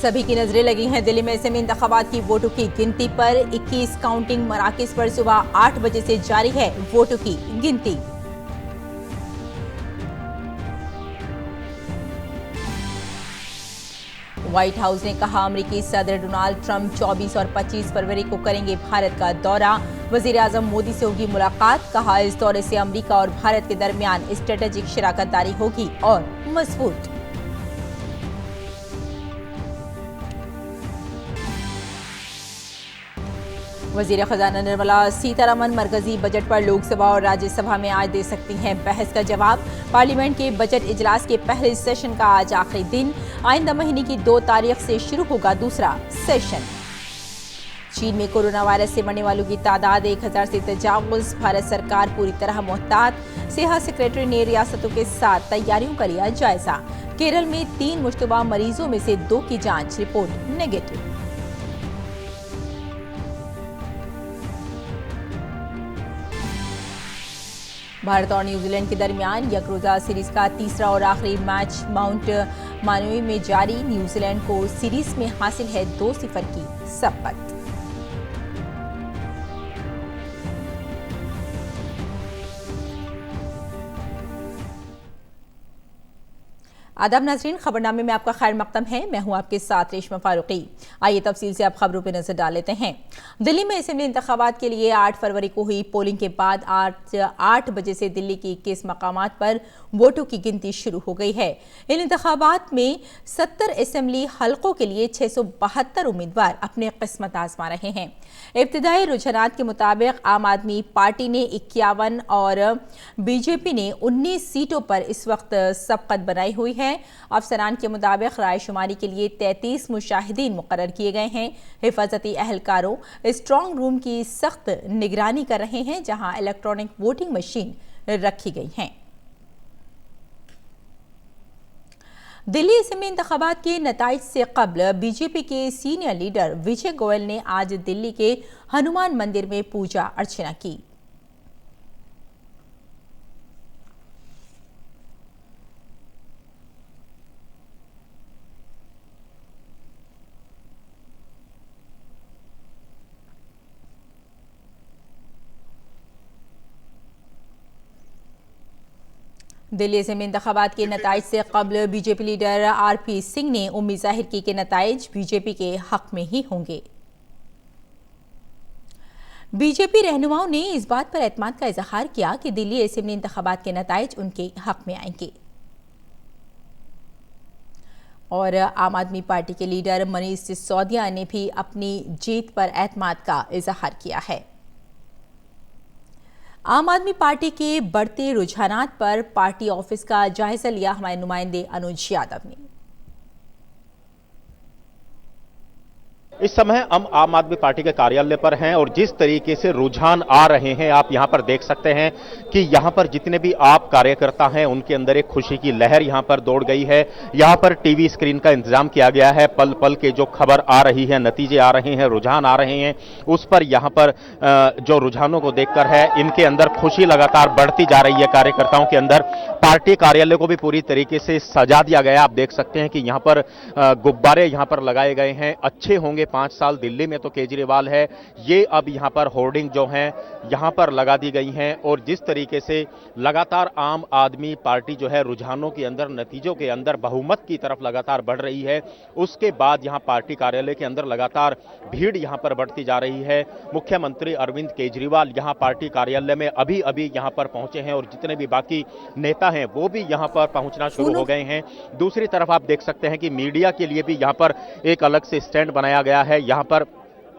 सभी की नजरें लगी हैं दिल्ली में असेंबली इंतखाबात की वोटों की गिनती पर। 21 काउंटिंग मराकज पर सुबह 8 बजे से जारी है वोटों की गिनती। व्हाइट हाउस ने कहा अमेरिकी सदर डोनाल्ड ट्रंप 24 और 25 फरवरी को करेंगे भारत का दौरा। वजीर आजम मोदी से होगी मुलाकात। कहा इस दौरे से अमेरिका और भारत के दरमियान स्ट्रेटेजिक शराकतदारी होगी और मजबूत। वजीर खजाना निर्मला सीतारमण मरकजी बजट पर लोकसभा और राज्यसभा में आज दे सकती हैं बहस का जवाब। पार्लियामेंट के बजट इजलास के पहले सेशन का आज आखिरी दिन। आइंदा महीने की 2 तारीख से शुरू होगा दूसरा सेशन। चीन में कोरोना वायरस से मरने वालों की तादाद 1000 से तजावुज। भारत सरकार पूरी तरह मोहतात। सेहत सेक्रेटरी ने रियासतों के साथ तैयारियों का लिया जायजा। केरल में 3 मुश्तबा मरीजों में से 2 की जांच रिपोर्ट नेगेटिव। भारत और न्यूजीलैंड के दरमियान यकरोजा सीरीज का तीसरा और आखिरी मैच माउंट मानुई में जारी। न्यूजीलैंड को सीरीज में हासिल है 2-0 की शपथ। आदाब नाजरीन, खबरनामे में आपका खैर मकदम है। मैं हूं आपके साथ रेशमा फारूकी। आइए तफसील से आप खबरों पर नजर डाल लेते हैं। दिल्ली में असेंबली इंतखाबात के लिए 8 फरवरी को हुई पोलिंग के बाद 8 बजे से दिल्ली की 21 मकामात पर वोटों की गिनती शुरू हो गई है। इन इंतखाबात में 70 असेंबली हलकों के लिए 672 उम्मीदवार अपने किस्मत आजमा रहे हैं। इब्तिदाई रुझानात के मुताबिक आम आदमी पार्टी ने 51 और बीजेपी ने 19 सीटों पर इस वक्त सबकत बनाई हुई है। अफसरान के मुताबिक रायशुमारी के लिए 33 मुशाहिदीन मुकर्रर किए गए हैं। हिफाजती एहलकारों स्ट्रांग रूम की सख्त निगरानी कर रहे हैं, जहां इलेक्ट्रॉनिक वोटिंग मशीन रखी गई हैं। दिल्ली असेंबली इंतखाबात के नताइज से कबल बीजेपी के सीनियर लीडर विजय गोयल ने आज दिल्ली के हनुमान मंदिर में पूजा अर्चना की। दिल्ली असेंबली इंतखाबात के नताइज से कबल बीजेपी लीडर आरपी सिंह ने उम्मीद जाहिर की कि नताइज बीजेपी के हक में ही होंगे। बीजेपी रहनुमाओं ने इस बात पर एतमाद का इजहार किया कि दिल्ली असेंबली इंतखाबात के नताइज उनके हक में आएंगे। और आम आदमी पार्टी के लीडर मनीष सिसोदिया ने भी अपनी जीत पर एतमाद का इजहार किया है। आम आदमी पार्टी के बढ़ते रुझानात पर पार्टी ऑफिस का जायजा लिया हमारे नुमाइंदे अनुज यादव ने। इस समय हम आम आदमी पार्टी के कार्यालय पर हैं और जिस तरीके से रुझान आ रहे हैं आप यहां पर देख सकते हैं कि यहां पर जितने भी आप कार्यकर्ता हैं उनके अंदर एक खुशी की लहर यहां पर दौड़ गई है। यहां पर टीवी स्क्रीन का इंतजाम किया गया है। पल पल के जो खबर आ रही है, नतीजे आ रहे हैं, रुझान आ रहे हैं, उस पर यहां पर जो रुझानों को देखकर है इनके अंदर खुशी लगातार बढ़ती जा रही है। कार्यकर्ताओं के अंदर पार्टी कार्यालय को भी पूरी तरीके से सजा दिया गया। आप देख सकते हैं कि यहां पर गुब्बारे यहां पर लगाए गए हैं। अच्छे होंगे 5 साल दिल्ली में तो केजरीवाल है, ये अब यहां पर होर्डिंग जो हैं यहां पर लगा दी गई हैं। और जिस तरीके से लगातार आम आदमी पार्टी जो है रुझानों के अंदर, नतीजों के अंदर बहुमत की तरफ लगातार बढ़ रही है, उसके बाद यहां पार्टी कार्यालय के अंदर लगातार भीड़ यहां पर बढ़ती जा रही है। मुख्यमंत्री अरविंद केजरीवाल यहां पार्टी कार्यालय में अभी अभी यहां पर पहुंचे हैं और जितने भी बाकी नेता हैं वो भी यहां पर पहुंचना शुरू हो गए हैं। दूसरी तरफ आप देख सकते हैं कि मीडिया के लिए भी यहां पर एक अलग से स्टैंड बनाया गया है। यहां पर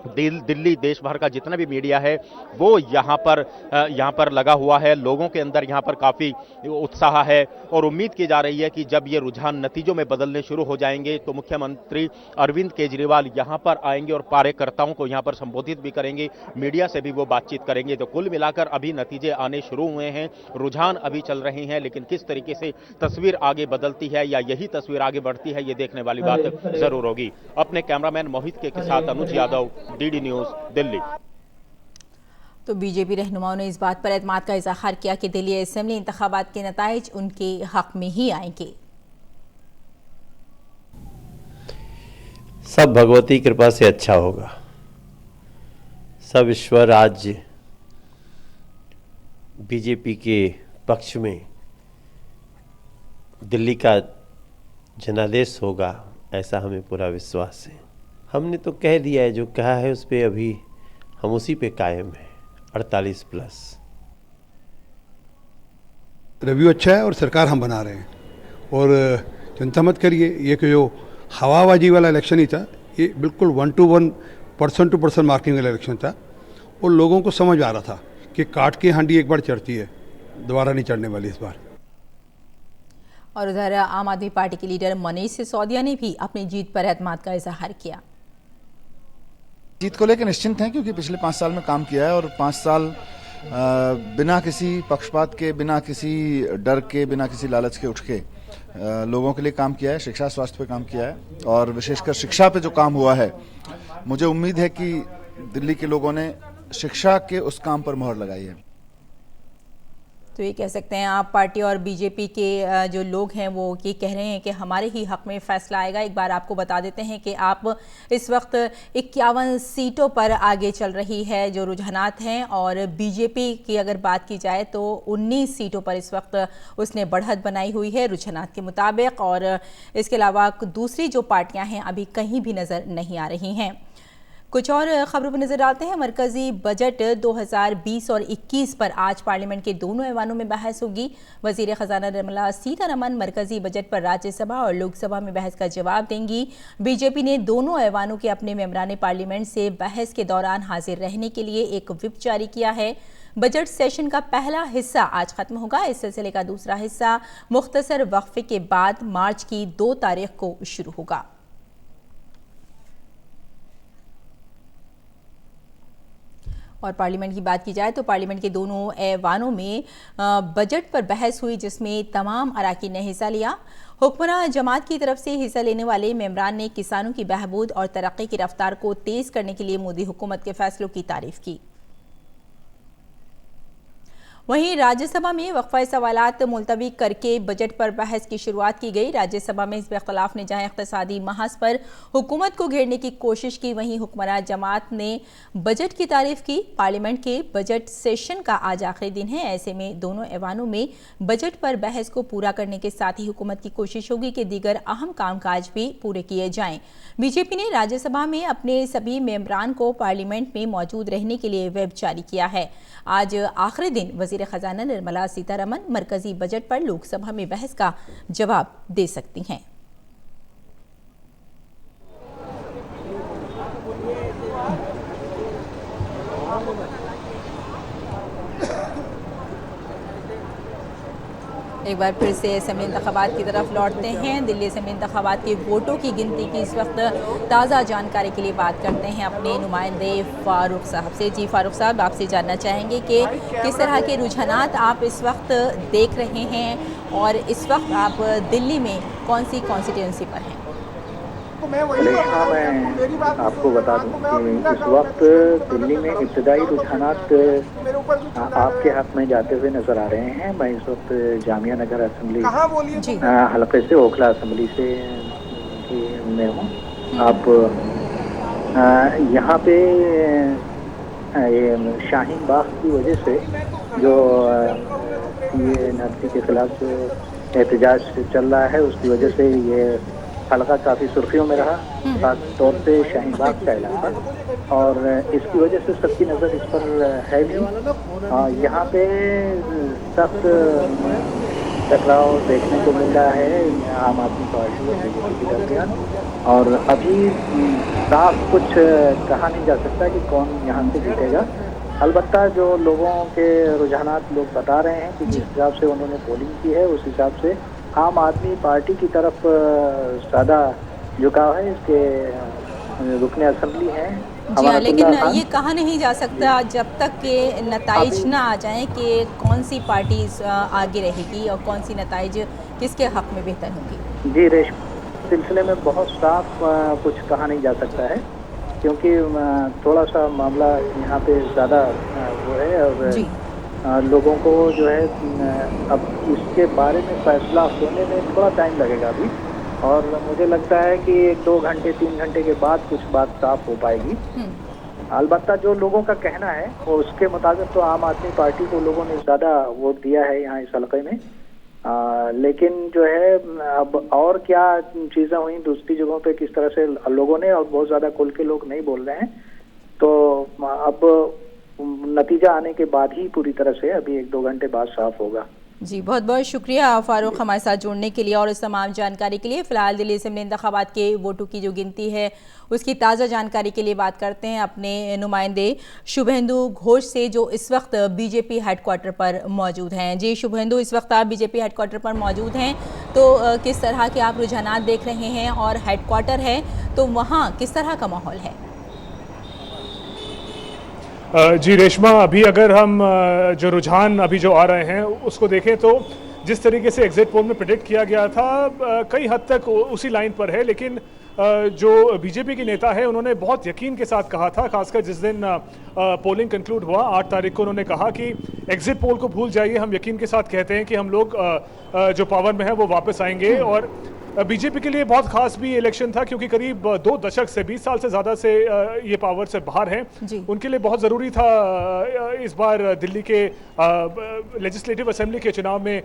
दिल्ली देश भर का जितना भी मीडिया है वो यहां पर लगा हुआ है। लोगों के अंदर यहां पर काफी उत्साह है और उम्मीद की जा रही है कि जब ये रुझान नतीजों में बदलने शुरू हो जाएंगे तो मुख्यमंत्री अरविंद केजरीवाल यहां पर आएंगे और कार्यकर्ताओं को यहां पर संबोधित भी करेंगे, मीडिया से भी वो बातचीत करेंगे। तो कुल मिलाकर अभी नतीजे आने शुरू हुए हैं, रुझान अभी चल रहे हैं, लेकिन किस तरीके से तस्वीर आगे बदलती है या यही तस्वीर आगे बढ़ती है ये देखने वाली बात जरूर होगी। अपने कैमरामैन मोहित के साथ अनुज यादव, डीडी न्यूज, दिल्ली। तो बीजेपी रहनुमाओं ने इस बात पर एतमाद का इजहार किया कि दिल्ली असेंबली इंतखाबात के नताइज उनके हक में ही आएंगे। सब भगवती कृपा से अच्छा होगा। सब ईश्वर आज बीजेपी के पक्ष में दिल्ली का जनादेश होगा, ऐसा हमें पूरा विश्वास है। हमने तो कह दिया है, जो कहा है उस पर अभी हम उसी पे कायम है, 48+। रिव्यू अच्छा है और सरकार हम बना रहे हैं। और चिंता मत करिए, ये कि जो हवाबाजी वाला इलेक्शन ही था, ये बिल्कुल 1 to 1 person to person marking वाला इलेक्शन था। और लोगों को समझ आ रहा था कि काट की हांडी एक बार चढ़ती है, दोबारा नहीं चढ़ने वाली इस बार। और उधर आम आदमी पार्टी के लीडर मनीष सिसोदिया ने भी अपनी जीत पर एतमाद का इजहार किया। जीत को लेकर निश्चिंत हैं, क्योंकि पिछले 5 साल में काम किया है और 5 साल बिना किसी पक्षपात के, बिना किसी डर के, बिना किसी लालच के उठ के लोगों के लिए काम किया है। शिक्षा स्वास्थ्य पे काम किया है और विशेषकर शिक्षा पे जो काम हुआ है, मुझे उम्मीद है कि दिल्ली के लोगों ने शिक्षा के उस काम पर मोहर लगाई है। तो ये कह सकते हैं आप पार्टी और बीजेपी के जो लोग हैं वो ये कह रहे हैं कि हमारे ही हक में फैसला आएगा। एक बार आपको बता देते हैं कि आप इस वक्त 51 सीटों पर आगे चल रही है जो रुझानात हैं, और बीजेपी की अगर बात की जाए तो 19 सीटों पर इस वक्त उसने बढ़त बनाई हुई है रुझानात के मुताबिक। और इसके अलावा दूसरी जो पार्टियां हैं अभी कहीं भी नज़र नहीं आ रही हैं। कुछ और खबरों पर नजर डालते हैं। मरकजी बजट 2020 और 21 पर आज पार्लियामेंट के दोनों ऐवानों में बहस होगी। वजीर खजाना निर्मला सीतारमण मरकजी बजट पर राज्यसभा और लोकसभा में बहस का जवाब देंगी। बीजेपी ने दोनों ऐवानों के अपने मेंबरान पार्लियामेंट से बहस के दौरान हाजिर रहने के लिए एक व्हिप जारी किया है। बजट सेशन का पहला हिस्सा आज खत्म होगा। इस सिलसिले का दूसरा हिस्सा मुख्तसर वक्फे के बाद मार्च की 2 तारीख को शुरू होगा। और पार्लियामेंट की बात की जाए तो पार्लियामेंट के दोनों ऐवानों में बजट पर बहस हुई, जिसमें तमाम अराकीन ने हिस्सा लिया। हुक्मरान जमात की तरफ से हिस्सा लेने वाले मेंबरान ने किसानों की बहबूद और तरक्की की रफ्तार को तेज करने के लिए मोदी हुकूमत के फैसलों की तारीफ की। वहीं राज्यसभा में वक्फा सवालात मुलतवी करके बजट पर बहस की शुरुआत की गई। राज्यसभा में हिज़्ब इख्तिलाफ ने जहां इक़्तिसादी महाज पर हुकूमत को घेरने की कोशिश की, वहीं हुक्मरान जमात ने बजट की तारीफ की। पार्लियामेंट के बजट सेशन का आज आखिरी दिन है। ऐसे में दोनों ऐवानों में बजट पर बहस को पूरा करने के साथ ही हुकूमत की कोशिश होगी कि दीगर अहम कामकाज भी पूरे किए जाएं। बीजेपी ने राज्यसभा में अपने सभी मेंबरान को पार्लियामेंट में मौजूद रहने के लिए व्हिप जारी किया है। आज आखिरी दिन वजीर खजाना निर्मला सीतारमण मरकजी बजट पर लोकसभा में बहस का जवाब दे सकती हैं। एक बार फिर से असेंबली इंतखाबात की तरफ लौटते हैं। दिल्ली असेंबली इंतखाबात के वोटों की गिनती की इस वक्त ताज़ा जानकारी के लिए बात करते हैं अपने नुमाइंदे फारूक साहब से। जी फारूक साहब, आपसे जानना चाहेंगे कि किस तरह के रुझानात आप इस वक्त देख रहे हैं और इस वक्त आप दिल्ली में कौन सी कॉन्स्टिट्यूंसी पर हैं? मैं आपको बता दूं कि इस वक्त दिल्ली में इब्तदाई रुझानात आपके हक में जाते हुए नजर आ रहे हैं। मैं इस वक्त जामिया नगर असेंबली हलके से ओखला असेंबली से में हूँ। आप यहाँ पे ये शाहीन बाग की वजह से जो ये नर्सी के खिलाफ एहतजाज चल रहा है, उसकी वजह से ये हल्का काफ़ी सुर्खियों में रहा, खास तौर पे शाहीन बाग का इलाका, और इसकी वजह से सबकी नज़र इस पर है भी। यहाँ पे सख्त टकराव देखने को मिल रहा है आम आदमी पार्टी और बीजेपी के दरमियान, और अभी साफ कुछ कहा नहीं जा सकता कि कौन यहाँ से जीतेगा। अलबत्ता जो लोगों के रुझानात लोग बता रहे हैं कि जिस हिसाब से उन्होंने पोलिंग की है, उस हिसाब से आम आदमी पार्टी की तरफ ज़्यादा झुकाव है। इसके रुकने असेंबली हैं। जी हाँ, लेकिन ये कहा नहीं जा सकता जब तक के नताइज ना आ जाएं कि कौन सी पार्टी आगे रहेगी और कौन सी नताइज किसके हक में बेहतर होंगी। जी रेश, सिलसिले में बहुत साफ कुछ कहा नहीं जा सकता है, क्योंकि थोड़ा सा मामला यहाँ पे ज़्यादा वो है, और लोगों को जो है अब इसके बारे में फैसला होने में थोड़ा टाइम लगेगा अभी। और मुझे लगता है कि 1-2 घंटे 3 घंटे के बाद कुछ बात साफ हो पाएगी। अलबत्ता जो लोगों का कहना है वो उसके मुताबिक तो आम आदमी पार्टी को लोगों ने ज़्यादा वोट दिया है यहाँ इस हलके में। लेकिन जो है अब और क्या चीज़ें हुई दूसरी जगहों पे किस तरह से लोगों ने, और बहुत ज़्यादा खुल के लोग नहीं बोल रहे हैं, तो अब नतीजा आने के बाद ही पूरी तरह से अभी 1-2 घंटे बाद साफ होगा। जी, बहुत बहुत शुक्रिया फारूक हमारे साथ जुड़ने के लिए और इस तमाम जानकारी के लिए। फिलहाल दिल्ली असेंबली इंतखाबात के वोटों की जो गिनती है उसकी ताज़ा जानकारी के लिए बात करते हैं अपने नुमाइंदे शुभेंदु घोष से, जो इस वक्त बीजेपी हेडक्वार्टर पर मौजूद हैं। जी शुभेंदु, इस वक्त आप बीजेपी हेडक्वार्टर पर मौजूद हैं, तो किस तरह के आप रुझानात देख रहे हैं, और हेडक्वार्टर है तो वहाँ किस तरह का माहौल है? जी रेशमा, अभी अगर हम जो रुझान अभी जो आ रहे हैं उसको देखें तो जिस तरीके से एग्जिट पोल में प्रेडिक्ट किया गया था कई हद तक उसी लाइन पर है, लेकिन जो बीजेपी के नेता है उन्होंने बहुत यकीन के साथ कहा था, खासकर जिस दिन पोलिंग कंक्लूड हुआ 8 तारीख को, उन्होंने कहा कि एग्जिट पोल को भूल जाइए, हम यकीन के साथ कहते हैं कि हम लोग जो पावर में है वो वापस आएंगे। और बीजेपी के लिए बहुत खास भी इलेक्शन था क्योंकि करीब 2 दशक से 20 साल से ज़्यादा से ये पावर से बाहर हैं। उनके लिए बहुत ज़रूरी था इस बार दिल्ली के लेजिस्लेटिव असेंबली के चुनाव में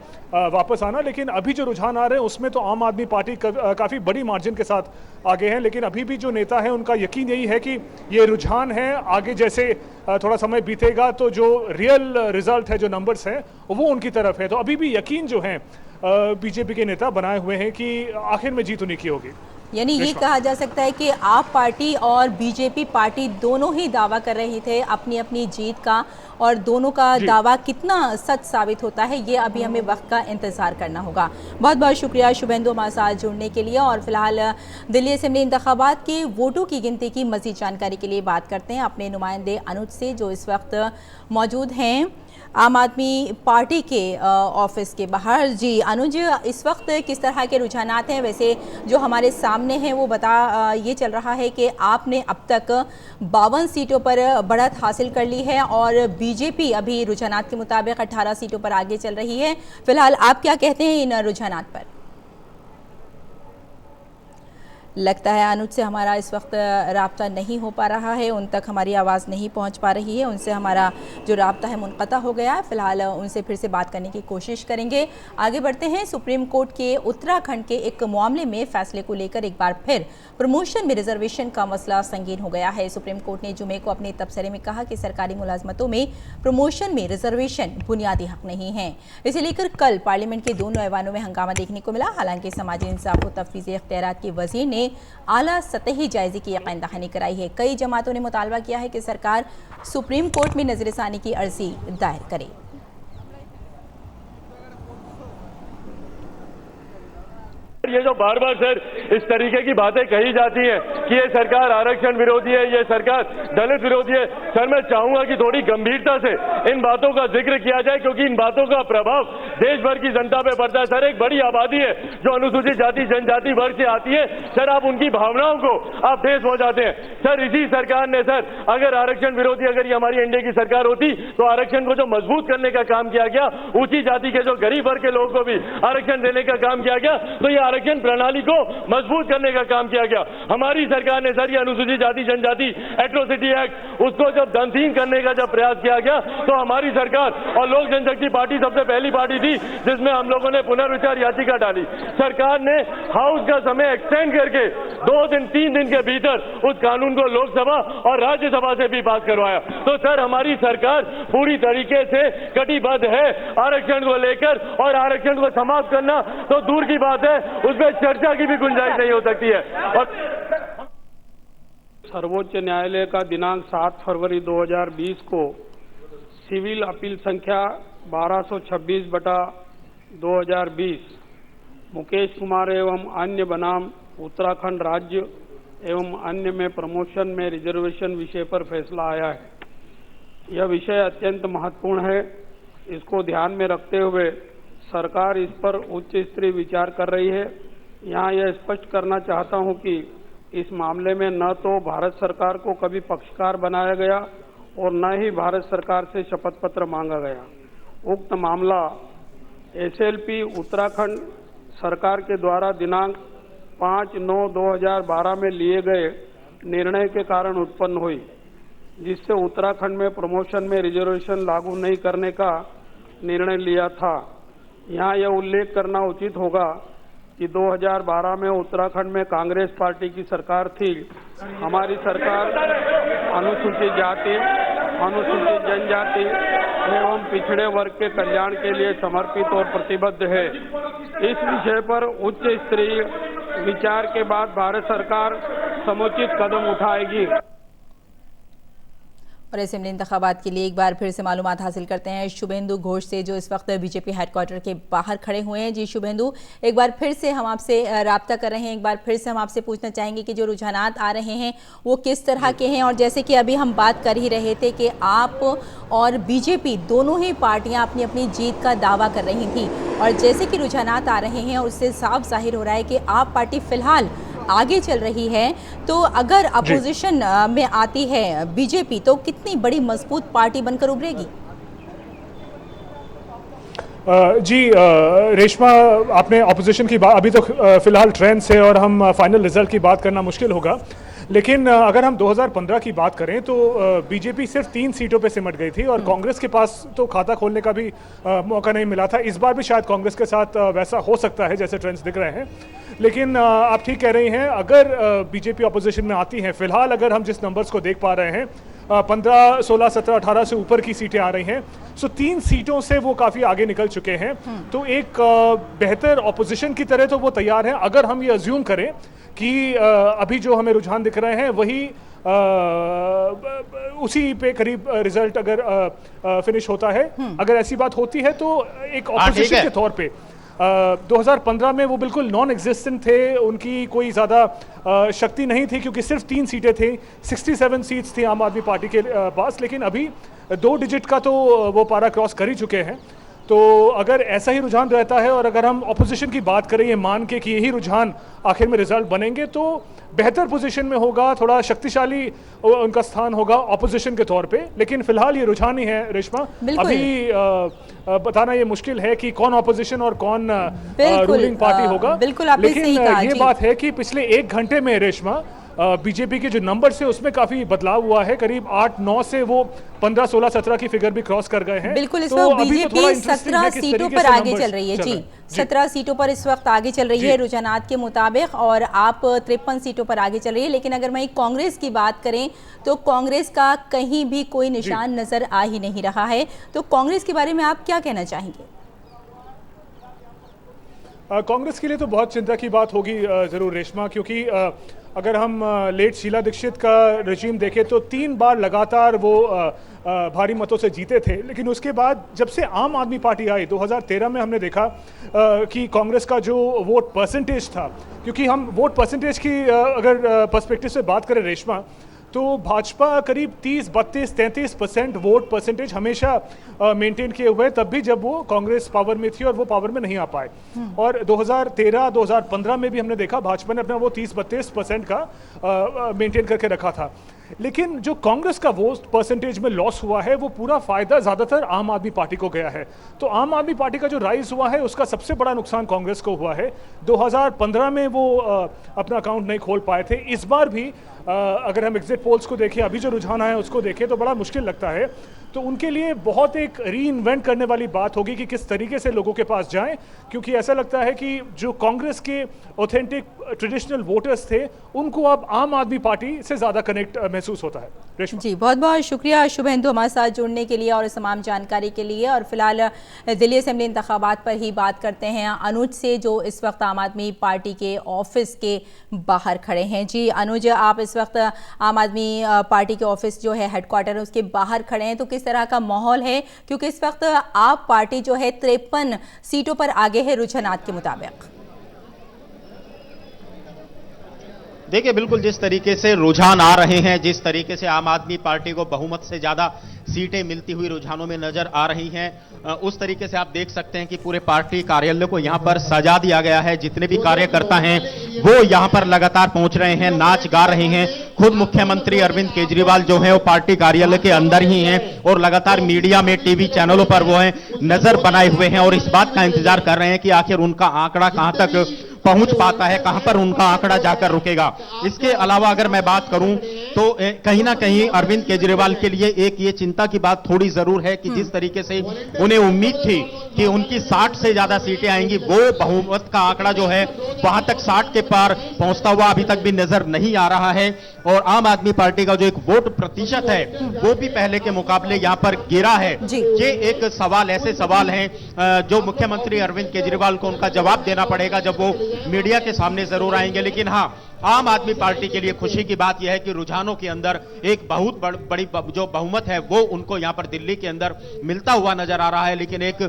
वापस आना। लेकिन अभी जो रुझान आ रहे हैं उसमें तो आम आदमी पार्टी काफ़ी बड़ी मार्जिन के साथ आगे हैं, लेकिन अभी भी जो नेता है उनका यकीन यही है कि ये रुझान है, आगे जैसे थोड़ा समय बीतेगा तो जो रियल रिजल्ट है, जो नंबर्स हैं वो उनकी तरफ है। तो अभी भी यकीन जो है बीजेपी के नेता बनाए हुए हैं कि आखिर में जीत उन्हीं की होगी। यानी ये कहा जा सकता है कि आप पार्टी और बीजेपी पार्टी दोनों ही दावा कर रहे थे अपनी अपनी जीत का, और दोनों का दावा कितना सच साबित होता है ये अभी हमें वक्त का इंतजार करना होगा। बहुत बहुत शुक्रिया शुभेंदु हमारे साथ जुड़ने के लिए। और फिलहाल दिल्ली असेंबली इंतखाबात के वोटों की गिनती की मज़ीद जानकारी के लिए बात करते हैं अपने नुमाइंदे अनुज से, जो इस वक्त मौजूद हैं आम आदमी पार्टी के ऑफिस के बाहर। जी अनुज, इस वक्त किस तरह के रुझानात हैं? वैसे जो हमारे सामने हैं वो ये चल रहा है कि आपने अब तक 52 सीटों पर बढ़त हासिल कर ली है और बीजेपी अभी रुझानात के मुताबिक 18 सीटों पर आगे चल रही है। फिलहाल आप क्या कहते हैं इन रुझानात पर? लगता है अनुज से हमारा इस वक्त राब्ता नहीं हो पा रहा है, उन तक हमारी आवाज़ नहीं पहुंच पा रही है, उनसे हमारा जो राब्ता है मुनक़ता हो गया है। फ़िलहाल उनसे फिर से बात करने की कोशिश करेंगे। आगे बढ़ते हैं। सुप्रीम कोर्ट के उत्तराखंड के एक मामले में फ़ैसले को लेकर एक बार फिर प्रमोशन में रिजर्वेशन का मसला संगीन हो गया है। सुप्रीम कोर्ट ने जुमे को अपने तबसरे में कहा कि सरकारी मुलाजमतों में प्रमोशन में रिजर्वेशन बुनियादी हक नहीं है। इसे लेकर कल पार्लियामेंट के दोनों ऐवानों में हंगामा देखने को मिला। हालांकि समाजी इंसाफ व तफवीज़ इख्तियारात के वज़ीर ने आला सतही जायजे की यकीन दहानी कराई है। कई जमातों ने मुतालबा किया है कि सरकार सुप्रीम कोर्ट में नजरसानी की अर्जी दायर करे। ये जो बार बार सर इस तरीके की बातें कही जाती हैं कि ये सरकार आरक्षण विरोधी है, ये सरकार दलित विरोधी है, सर मैं चाहूंगा कि थोड़ी गंभीरता से इन बातों का जिक्र किया जाए क्योंकि इन बातों का प्रभाव देश भर की जनता पे पड़ता है। सर एक बड़ी आबादी है जो अनुसूचित जाति जनजाति वर्ग से आती है, सर आप उनकी भावनाओं को आप ठेस पहुंचाते हैं। सर इसी सरकार ने सर अगर आरक्षण विरोधी अगर ये हमारी एनडीए की सरकार होती तो आरक्षण को जो मजबूत करने का काम किया गया, ऊंची जाति के जो गरीब वर्ग के लोगों को भी आरक्षण देने का काम किया गया, तो ये आरक्षण प्रणाली को मजबूत करने का काम किया गया। हमारी सरकार ने सर ये अनुसूचित जाति जनजाति एट्रोसिटी एक्ट उसको जब दमहीन करने का जब प्रयास किया गया तो हमारी सरकार और लोक जनशक्ति पार्टी सबसे पहली पार्टी थी जिसमें हम लोगों ने पुनर्विचार याचिका डाली। सरकार ने हाउस का समय एक्सटेंड करके 2 दिन 3 दिन के भीतर उस कानून को लोकसभा और राज्यसभा से भी पास करवाया। तो सर हमारी सरकार पूरी तरीके से कटिबद्ध है आरक्षण को लेकर, और आरक्षण को समाप्त करना तो दूर की बात है, उसमें चर्चा की भी गुंजाइश नहीं हो सकती है। और सर्वोच्च न्यायालय का दिनांक 7 फरवरी 2020 को सिविल अपील संख्या 1226/2020 मुकेश कुमार एवं अन्य बनाम उत्तराखंड राज्य एवं अन्य में प्रमोशन में रिजर्वेशन विषय पर फैसला आया है। यह विषय अत्यंत महत्वपूर्ण है। इसको ध्यान में रखते हुए सरकार इस पर उच्च स्तरीय विचार कर रही है। यहाँ यह स्पष्ट करना चाहता हूँ कि इस मामले में न तो भारत सरकार को कभी पक्षकार बनाया गया और न ही भारत सरकार से शपथ पत्र मांगा गया। उक्त मामला एसएलपी उत्तराखंड सरकार के द्वारा दिनांक 5/9/2012 में लिए गए निर्णय के कारण उत्पन्न हुई, जिससे उत्तराखंड में प्रमोशन में रिजर्वेशन लागू नहीं करने का निर्णय लिया था। यहाँ यह उल्लेख करना उचित होगा कि 2012 में उत्तराखंड में कांग्रेस पार्टी की सरकार थी। हमारी सरकार अनुसूचित जाति, अनुसूचित जनजाति एवं पिछड़े वर्ग के कल्याण के लिए समर्पित और प्रतिबद्ध है। इस विषय पर उच्च स्तरीय विचार के बाद भारत सरकार समुचित कदम उठाएगी। और असेंबली इंतखाबात के लिए एक बार फिर से मालूमात हासिल करते हैं शुभेंदु घोष से, जो इस वक्त बीजेपी हेडक्वार्टर के बाहर खड़े हुए हैं। जी शुभेंदु, एक बार फिर से हम आपसे राब्ता कर रहे हैं, एक बार फिर से हम आपसे पूछना चाहेंगे कि जो रुझानात आ रहे हैं वो किस तरह के हैं। और जैसे कि अभी हम बात कर ही रहे थे कि आप और बीजेपी दोनों ही पार्टियां अपनी अपनी जीत का दावा कर रही थी, और जैसे कि रुझानात आ रहे हैं उससे साफ जाहिर हो रहा है कि आप पार्टी फिलहाल आगे चल रही है। तो अगर अपोजिशन में आती है बीजेपी तो कितनी बड़ी मजबूत पार्टी बनकर उभरेगी? जी रेशमा, आपने अपोजिशन की बात, अभी तो फिलहाल ट्रेंड से और हम फाइनल रिजल्ट की बात करना मुश्किल होगा, लेकिन अगर हम 2015 की बात करें तो बीजेपी सिर्फ 3 सीटों पे सिमट गई थी और कांग्रेस के पास तो खाता खोलने का भी मौका नहीं मिला था। इस बार भी शायद कांग्रेस के साथ वैसा हो सकता है जैसे ट्रेंड्स दिख रहे हैं, लेकिन आप ठीक कह रही हैं, अगर बीजेपी अपोजिशन में आती है, फिलहाल अगर हम जिस नंबर्स को देख पा रहे हैं 15, 16, 17, 18 से ऊपर की सीटें आ रही हैं, सो 3 सीटों से वो काफ़ी आगे निकल चुके हैं। तो एक बेहतर ऑपोजिशन की तरह तो वो तैयार है। अगर हम ये अज्यूम करें कि अभी जो हमें रुझान दिख रहे हैं वही उसी पे करीब रिजल्ट अगर फिनिश होता है, अगर ऐसी बात होती है तो एक ऑपोजिशन के तौर पे 2015 में वो बिल्कुल नॉन एग्जिस्टेंट थे, उनकी कोई ज़्यादा शक्ति नहीं थी क्योंकि सिर्फ 3 सीटें थी, 67 सीट्स थी आम आदमी पार्टी के पास, लेकिन अभी 2 डिजिट का तो वो पारा क्रॉस कर ही चुके हैं। तो अगर ऐसा ही रुझान रहता है और अगर हम ऑपोजिशन की बात करें ये मान के कि यही रुझान आखिर में रिजल्ट बनेंगे, तो बेहतर पोजीशन में होगा, थोड़ा शक्तिशाली उनका स्थान होगा ऑपोजिशन के तौर पे। लेकिन फिलहाल ये रुझान ही है रेशमा, अभी बताना ये मुश्किल है कि कौन ऑपोजिशन और कौन रूलिंग पार्टी होगा। लेकिन ये बात है कि पिछले 1 घंटे में रेशमा बीजेपी के जो नंबर्स है उसमें काफी बदलाव हुआ है, करीब 8-9 से वो 15, 16, 17 की फिगर भी क्रॉस कर गए हैं। बिल्कुल, इस वक्त बीजेपी 17 सीटों पर आगे चल रही है। जी 17 सीटों पर इस वक्त आगे चल रही है रुझानात के मुताबिक, और आप 53 सीटों पर आगे चल रही है। लेकिन अगर वहीं कांग्रेस की बात करें तो कांग्रेस का कहीं भी कोई निशान नजर आ ही नहीं रहा है। तो कांग्रेस के बारे में आप क्या कहना चाहेंगे? कांग्रेस के लिए तो बहुत चिंता की बात होगी जरूर रेशमा, क्योंकि अगर हम लेट शीला दीक्षित का रजीम देखें तो 3 बार लगातार वो भारी मतों से जीते थे, लेकिन उसके बाद जब से आम आदमी पार्टी आई 2013 में हमने देखा कि कांग्रेस का जो वोट परसेंटेज था, क्योंकि हम वोट परसेंटेज की अगर पर्सपेक्टिव से बात करें रेशमा, तो भाजपा करीब 30, 32, 33% वोट परसेंटेज हमेशा मेंटेन किए हुए, तब भी जब वो कांग्रेस पावर में थी और वो पावर में नहीं आ पाए। और 2013, 2015 में भी हमने देखा भाजपा ने अपना वो 30-32% का मेंटेन करके रखा था। लेकिन जो कांग्रेस का वोट परसेंटेज में लॉस हुआ है वो पूरा फायदा ज्यादातर आम आदमी पार्टी को गया है। तो आम आदमी पार्टी का जो राइज हुआ है उसका सबसे बड़ा नुकसान कांग्रेस को हुआ है। 2015 में वो अपना अकाउंट नहीं खोल पाए थे। इस बार भी अगर हम एग्जिट पोल्स को देखें, अभी जो रुझान आए उसको देखें तो बड़ा मुश्किल लगता है। तो उनके लिए बहुत एक रीइन्वेंट करने वाली बात होगी कि किस तरीके से लोगों के पास जाएं, क्योंकि ऐसा लगता है कि जो कांग्रेस के ऑथेंटिक ट्रेडिशनल वोटर्स थे उनको अब आम आदमी पार्टी से ज़्यादा कनेक्ट महसूस होता है। जी बहुत बहुत शुक्रिया शुभेंदु हमारे साथ जुड़ने के लिए और इस तमाम जानकारी के लिए। और फिलहाल दिल्ली असेंबली इंतखाबात पर ही बात करते हैं अनुज से, जो इस वक्त आम आदमी पार्टी के ऑफिस के बाहर खड़े हैं। जी अनुज, आप इस वक्त आम आदमी पार्टी के ऑफिस जो है हेडक्वार्टर है उसके बाहर खड़े हैं, तो किस तरह का माहौल है? क्योंकि इस वक्त आप पार्टी जो है 53 सीटों पर आगे है रुझानात के मुताबिक। देखिए बिल्कुल जिस तरीके से रुझान आ रहे हैं, जिस तरीके से आम आदमी पार्टी को बहुमत से ज्यादा सीटें मिलती हुई रुझानों में नजर आ रही हैं, उस तरीके से आप देख सकते हैं कि पूरे पार्टी कार्यालय को यहां पर सजा दिया गया है। जितने भी कार्यकर्ता हैं वो यहां पर लगातार पहुंच रहे हैं, नाच गा रहे हैं। खुद मुख्यमंत्री अरविंद केजरीवाल जो है वो पार्टी कार्यालय के अंदर ही हैं और लगातार मीडिया में, टीवी चैनलों पर वो है नजर बनाए हुए हैं और इस बात का इंतजार कर रहे हैं कि आखिर उनका आंकड़ा कहां तक पहुंच पाता है, कहां पर उनका आंकड़ा जाकर रुकेगा। इसके अलावा अगर मैं बात करूं तो कहीं ना कहीं अरविंद केजरीवाल के लिए एक ये चिंता की बात थोड़ी जरूर है कि जिस तरीके से उन्हें उम्मीद थी कि उनकी 60 से ज्यादा सीटें आएंगी, वो बहुमत का आंकड़ा जो है वहां तक 60 के पार पहुंचता हुआ अभी तक भी नजर नहीं आ रहा है। और आम आदमी पार्टी का जो एक वोट प्रतिशत है वो भी पहले के मुकाबले यहां पर गिरा है। ये एक सवाल, ऐसे सवाल हैं जो मुख्यमंत्री अरविंद केजरीवाल को उनका जवाब देना पड़ेगा जब वो मीडिया के सामने जरूर आएंगे। लेकिन हाँ, आम आदमी पार्टी के लिए खुशी की बात यह है कि रुझानों के अंदर एक बहुत बड़ी जो बहुमत है वो उनको यहां पर दिल्ली के अंदर मिलता हुआ नजर आ रहा है। लेकिन एक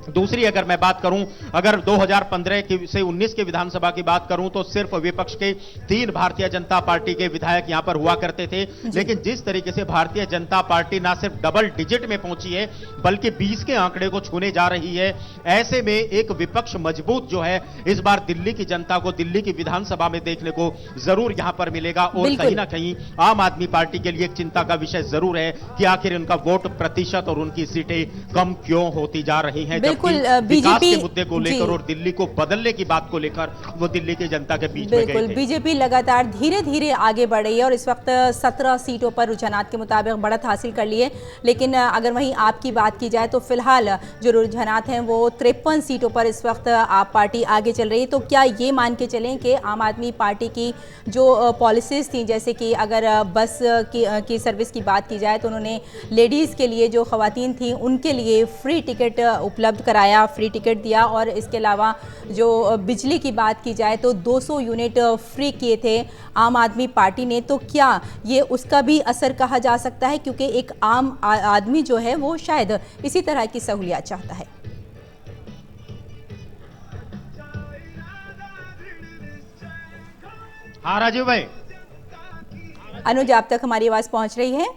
दूसरी अगर मैं बात करूं, अगर 2015 से 19 के विधानसभा की बात करूं तो सिर्फ विपक्ष के 3 भारतीय जनता पार्टी के विधायक यहां पर हुआ करते थे। लेकिन जिस तरीके से भारतीय जनता पार्टी ना सिर्फ डबल डिजिट में पहुंची है बल्कि 20 के आंकड़े को छूने जा रही है, ऐसे में एक विपक्ष मजबूत जो है इस बार दिल्ली की जनता को दिल्ली की विधानसभा में देखने को जरूर यहां पर मिलेगा। और कहीं ना कहीं आम आदमी पार्टी के लिए एक चिंता का विषय जरूर है कि आखिर उनका वोट प्रतिशत और उनकी सीटें कम क्यों होती जा रही हैं, बिल्कुल बीजेपी के मुद्दे को लेकर और दिल्ली को बदलने की बात को लेकर वो दिल्ली की जनता के बीच में गए थे। बिल्कुल, बीजेपी लगातार धीरे धीरे आगे बढ़ रही है और इस वक्त 17 सीटों पर रुझानात के मुताबिक बढ़त हासिल कर ली है। लेकिन अगर वहीं आपकी बात की जाए तो फिलहाल जो रुझानात हैं वो 53 सीटों पर इस वक्त आप पार्टी आगे चल रही है। तो क्या ये मान के चलें कि आम आदमी पार्टी की जो पॉलिसीज थी, जैसे कि अगर बस की सर्विस की बात की जाए तो उन्होंने लेडीज़ के लिए, जो खवातीन थी उनके लिए फ्री टिकट उपलब्ध कराया, फ्री टिकट दिया। और इसके अलावा जो बिजली की बात की जाए तो 200 यूनिट फ्री किए थे आम आदमी पार्टी ने। तो क्या ये उसका भी असर कहा जा सकता है, क्योंकि एक आम आदमी जो है वो शायद इसी तरह की सहूलियत चाहता है। हाँ राजीव भाई। अनुज, आप तक हमारी आवाज़ पहुंच रही है?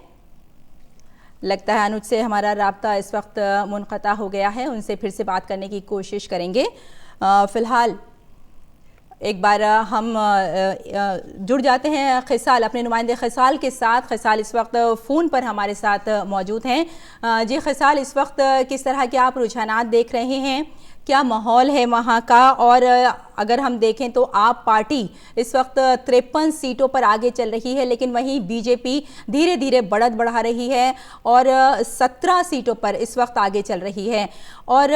लगता है अनुज से हमारा राब्ता इस वक्त मुनक़ता हो गया है, उनसे फिर से बात करने की कोशिश करेंगे। फ़िलहाल एक बार हम जुड़ जाते हैं खिसाल, अपने नुमाइंदे खिसाल के साथ। खिसाल इस वक्त फ़ोन पर हमारे साथ मौजूद हैं। जी खिसाल, इस वक्त किस तरह के आप रुझानात देख रहे हैं, क्या माहौल है वहाँ का? और अगर हम देखें तो आप पार्टी इस वक्त 53 सीटों पर आगे चल रही है, लेकिन वहीं बीजेपी धीरे धीरे बढ़त बढ़ा रही है और 17 सीटों पर इस वक्त आगे चल रही है। और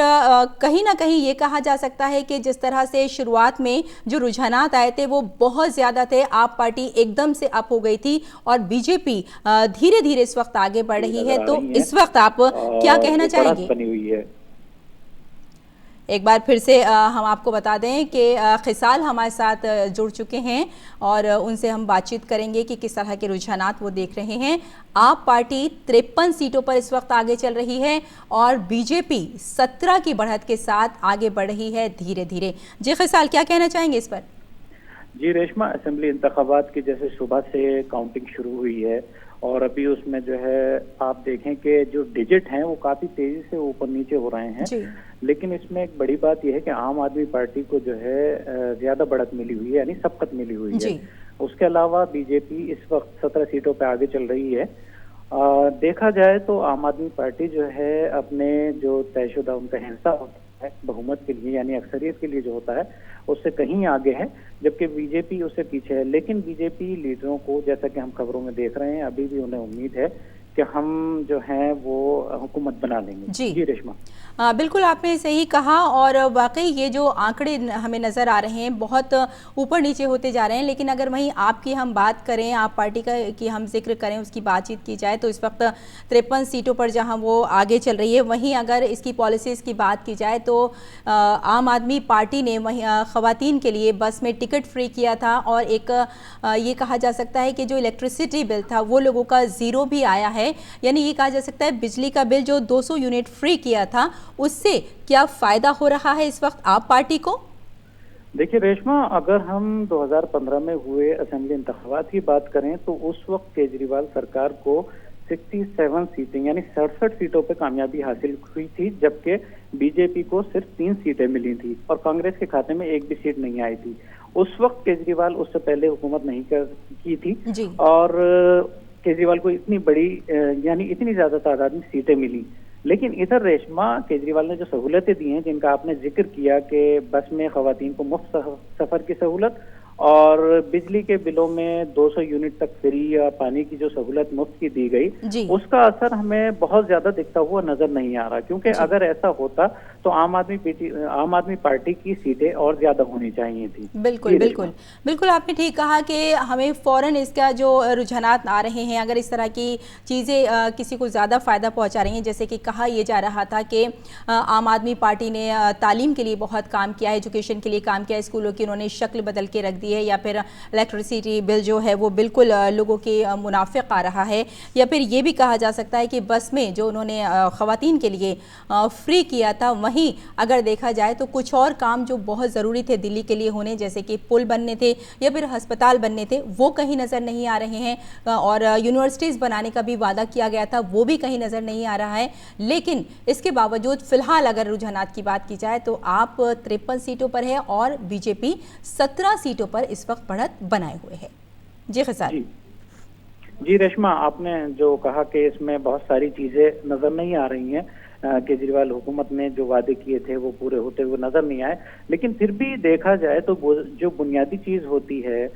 कहीं ना कहीं ये कहा जा सकता है कि जिस तरह से शुरुआत में जो रुझानात आए थे वो बहुत ज़्यादा थे, आप पार्टी एकदम से अप हो गई थी और बीजेपी धीरे धीरे इस वक्त आगे बढ़ रही है। तो इस वक्त आप क्या कहना चाहेंगे? एक बार फिर से हम आपको बता दें कि खिसाल हमारे साथ जुड़ चुके हैं और उनसे हम बातचीत करेंगे कि किस तरह के रुझानात वो देख रहे हैं। आप पार्टी 53 सीटों पर इस वक्त आगे चल रही है और बीजेपी 17 की बढ़त के साथ आगे बढ़ रही है धीरे धीरे। जी खिसाल, क्या कहना चाहेंगे इस पर? जी रेशमा, असेंबली इंतखाबात की जैसे सुबह से काउंटिंग शुरू हुई है और अभी उसमें जो है आप देखें कि जो डिजिट हैं वो काफी तेजी से ऊपर नीचे हो रहे हैं। लेकिन इसमें एक बड़ी बात यह है कि आम आदमी पार्टी को जो है ज्यादा बढ़त मिली हुई है, यानी सबकत मिली हुई है। उसके अलावा बीजेपी इस वक्त 17 सीटों पर आगे चल रही है। देखा जाए तो आम आदमी पार्टी जो है अपने जो तयशुदा उनका हिस्सा होता है बहुमत के लिए, यानी अक्सरियत के लिए जो होता है उससे कहीं आगे है, जबकि बीजेपी उससे पीछे है। लेकिन बीजेपी लीडरों को, जैसा कि हम खबरों में देख रहे हैं, अभी भी उन्हें उम्मीद है कि हम जो हैं वो हुकूमत बना लेंगे। जी रेशमा, बिल्कुल आपने सही कहा और वाकई ये जो आंकड़े हमें नज़र आ रहे हैं बहुत ऊपर नीचे होते जा रहे हैं। लेकिन अगर वहीं आपकी हम बात करें, आप पार्टी का की हम जिक्र करें, उसकी बातचीत की जाए तो इस वक्त 53 सीटों पर जहां वो आगे चल रही है, वहीं अगर इसकी पॉलिसीज़ की बात की जाए तो आम आदमी पार्टी ने वहीं ख़वातीन के लिए बस में टिकट फ्री किया था और एक ये कहा जा सकता है कि जो इलेक्ट्रिसिटी बिल था वो लोगों का ज़ीरो भी आया है। यानी ये कहा जा सकता है बिजली का बिल जो 200 यूनिट फ्री किया था उससे क्या फायदा हो रहा है इस वक्त आप पार्टी को? देखिए रेशमा, अगर हम 2015 में हुए असेंबली इंतखाबात की बात करें तो उस वक्त केजरीवाल सरकार को 67 सीटें यानी 67 सीटों पर कामयाबी हासिल हुई थी, जबकि बीजेपी को सिर्फ 3 सीटें मिली थी और कांग्रेस के खाते में एक भी सीट नहीं आई थी। उस वक्त केजरीवाल उससे पहले हुकूमत नहीं की थी और केजरीवाल को इतनी बड़ी यानी इतनी ज्यादा तादाद में सीटें मिली, लेकिन इधर रेशमा, केजरीवाल ने जो सहूलतें दी हैं, जिनका आपने जिक्र किया कि बस में खवातीन को मुफ्त सफर की सहूलत और बिजली के बिलों में 200 यूनिट तक फ्री या पानी की जो सहूलत मुफ्त की दी गई, उसका असर हमें बहुत ज्यादा दिखता हुआ नजर नहीं आ रहा, क्योंकि अगर ऐसा होता तो आम आदमी पार्टी की सीटें और ज्यादा होनी चाहिए थी। बिल्कुल बिल्कुल बिल्कुल, आपने ठीक कहा कि हमें फौरन इसका जो रुझानात आ रहे हैं, अगर इस तरह की चीज़ें किसी को ज़्यादा फ़ायदा पहुंचा रही हैं, जैसे कि कहा यह जा रहा था कि आम आदमी पार्टी ने तालीम के लिए बहुत काम किया, एजुकेशन के लिए काम किया, स्कूलों की उन्होंने शक्ल बदल के रख दी है, या फिर इलेक्ट्रिसिटी बिल जो है वो बिल्कुल लोगों के मुनाफिक आ रहा है, या फिर ये भी कहा जा सकता है कि बस में जो उन्होंने ख़वातीन के लिए फ्री किया था, वहीं अगर देखा जाए तो कुछ और काम जो बहुत ज़रूरी थे दिल्ली के लिए होने, जैसे कि पुल बनने थे या फिर अस्पताल बनने थे, वो कहीं नज़र नहीं आ रहे हैं, और यूनिवर्सिटीज़ बनाने का भी वादा किया गया था, वो भी कहीं नज़र नहीं आ रहा है। लेकिन इसके बावजूद फिलहाल अगर रुझानात की बात की जाए तो आप 53 सीटों पर है और बीजेपी 17 सीटों पर इस वक्त बढ़त बनाए हुए है। जी खसार। जी रेशमा, आपने जो कहा कि इसमें बहुत सारी चीजें नजर नहीं आ रही हैं, केजरीवाल हुकूमत ने जो वादे किए थे वो पूरे होते हुए नजर नहीं आए, लेकिन फिर भी देखा जाए तो जो बुनियादी चीज होती है,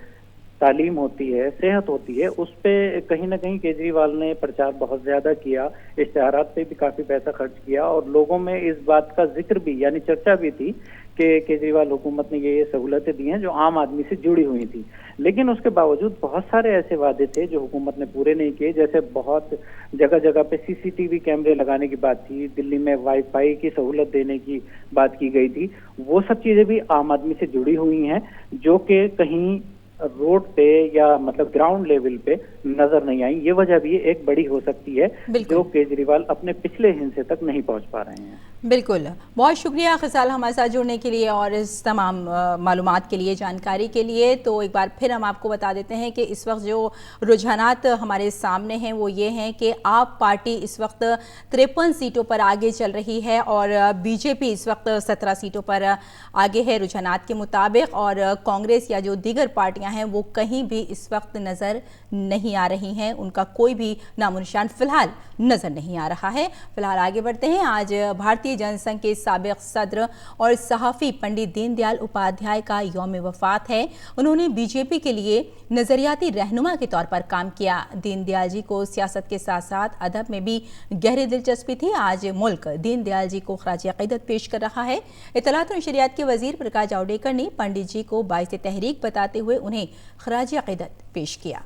तालीम होती है, सेहत होती है, उस पे कहीं ना कहीं केजरीवाल ने प्रचार बहुत ज्यादा किया, इश्तिहारात पे भी काफी पैसा खर्च किया, और लोगों में इस बात का जिक्र भी यानी चर्चा भी थी कि केजरीवाल हुकूमत ने ये सहूलतें दी हैं जो आम आदमी से जुड़ी हुई थी। लेकिन उसके बावजूद बहुत सारे ऐसे वादे थे जो हुकूमत ने पूरे नहीं किए, जैसे बहुत जगह जगह पे सीसीटीवी कैमरे लगाने की बात थी, दिल्ली में वाईफाई की सहूलत देने की बात की गई थी, वो सब चीजें भी आम आदमी से जुड़ी हुई हैं, जो कि कहीं रोड पे या मतलब ग्राउंड लेवल पे नजर नहीं आई। ये वजह भी एक बड़ी हो सकती है जो केजरीवाल अपने पिछले हिस्से तक नहीं पहुंच पा रहे हैं। बिल्कुल, बहुत शुक्रिया खसाल हमारे साथ जुड़ने के लिए और इस तमाम मालूमात के लिए, जानकारी के लिए। तो एक बार फिर हम आपको बता देते हैं कि इस वक्त जो रुझानात हमारे सामने हैं वो ये हैं कि आप पार्टी इस वक्त 53 सीटों पर आगे चल रही है और बीजेपी इस वक्त 17 सीटों पर आगे है रुझानात के मुताबिक, और कांग्रेस या जो दीगर पार्टियां हैं वो कहीं भी इस वक्त नज़र नहीं आ रही हैं, उनका कोई भी नामो निशान फिलहाल नज़र नहीं आ रहा है। फिलहाल आगे बढ़ते हैं। आज भारतीय जनसंघ के साबिक सदर और सहाफ़ी पंडित दीनदयाल उपाध्याय का यौम वफ़ात है। उन्होंने बीजेपी के लिए नज़रियाती रहनुमा के तौर पर काम किया। दीनदयाल जी को सियासत के साथ साथ अदब में भी गहरी दिलचस्पी थी। आज मुल्क दीनदयाल जी को खराज अक़ीदत पेश कर रहा है। इत्तलात और नशरियात के वज़ीर प्रकाश जावड़ेकर ने पंडित जी को बाइस तहरीक बताते हुए उन्हें खराज अक़ीदत पेश किया।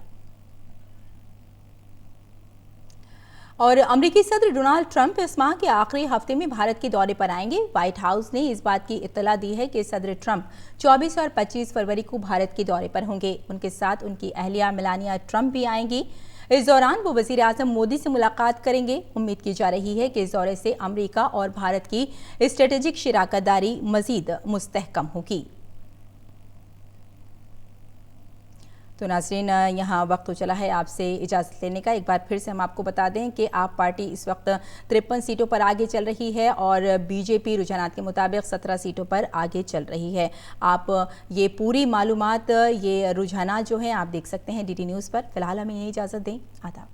और अमेरिकी सदर डोनाल्ड ट्रंप इस माह के आखिरी हफ्ते में भारत के दौरे पर आएंगे। व्हाइट हाउस ने इस बात की इत्तला दी है कि सदर ट्रंप 24 और 25 फरवरी को भारत के दौरे पर होंगे। उनके साथ उनकी अहलिया मेलानिया ट्रंप भी आएंगी। इस दौरान वो वज़ीर आज़म मोदी से मुलाकात करेंगे। उम्मीद की जा रही है कि इस दौरे से अमेरिका और भारत की स्ट्रेटेजिक शराकतदारी मज़ीद मुस्तहकम होगी। तो नाज़रीन, यहाँ वक्त तो चला है आपसे इजाज़त लेने का। एक बार फिर से हम आपको बता दें कि आप पार्टी इस वक्त 53 सीटों पर आगे चल रही है और बीजेपी रुझानात के मुताबिक 17 सीटों पर आगे चल रही है। आप ये पूरी मालूमात, ये रुझानात जो हैं आप देख सकते हैं DD न्यूज़ पर। फिलहाल हमें यही इजाज़त दें। आदाब।